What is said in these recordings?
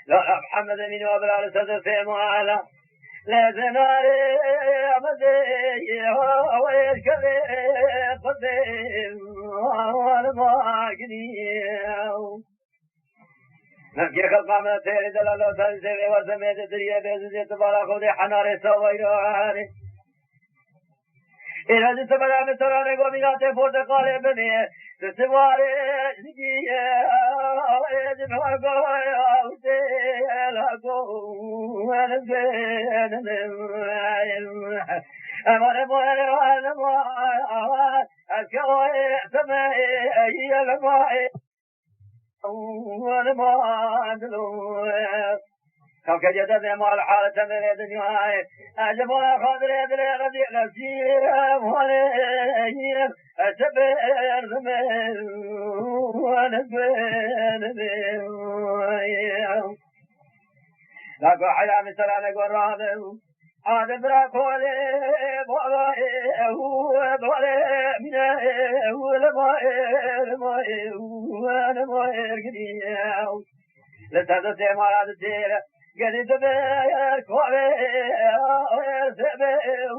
لا محمد من وابل على سد في معلا لا زناري أمدي ويش كذي قديم وأنا ما قديم نبكي خلق من تيري دلالة تنسي وسميت الدنيا بيزي تبالا خودي حناري سويراني إذا جئت بلا مثلا قومينات فوت قال بني تسواري نجيه ويجب حقايا وسيلا قوم ونزين أمر موالي وانا موالي أسكوي سمعي لمعي وانا موالي كم كجدد مع الحالة من الدنيا أجب ولا خاطر يدري رضي نفسي مولي أتبر زمن ونزبن لكو حيا مثل أنا قرابه عاد براكولي بولي منه ولمائر وانا مائر قديم لتدسي مراد الدير قد تبير كوالي سبير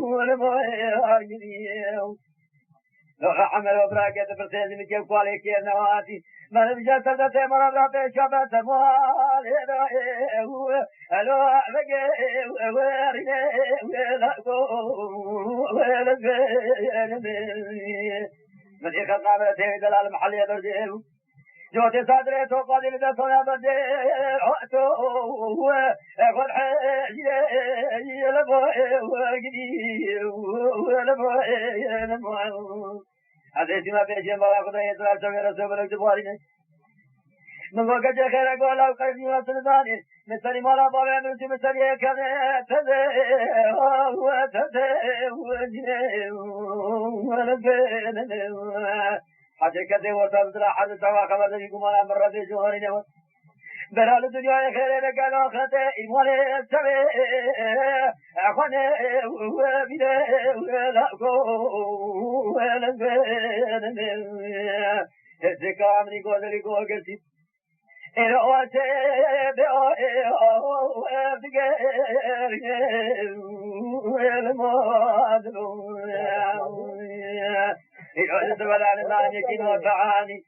ولمائر قديم لو عمل وبراكة برسيز من كيف كوالي كيف نواتي ما نبجا تدسي مراد رابي شبت موالي ألو بقي ورني ولقو ولقو من يخذ نابلتين دلال محل يدرجيه جوتي صدري تو قادر ده صنع بدير عطو اخذ حاجة يلبوه وقدير ولبوه يلبوه هذا اسمه بيجي مبارا خدا يترى سوى رسول بلوك تبارينه من وقت خير أقول أو قريب يوصل ثاني مثل ما لا بابا من مثل يكذا تذا وتذا وجنه ولبنه حاجة كذا وصلت لا حد سوا خبر ذيكم على مرة في جوهرنا برال الدنيا خير رجال آخرته إيمان السماء أخوانه وبيده ولقو ولبنه الزكاة من يقول لك وقلتي الأوتي بأوه بقير والمادلو الأوتي بلان الله يكين وفعاني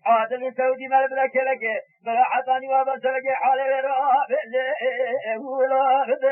عادل السودي ملبلك لك بلا حطاني وبسلك حالي براب ولا بدل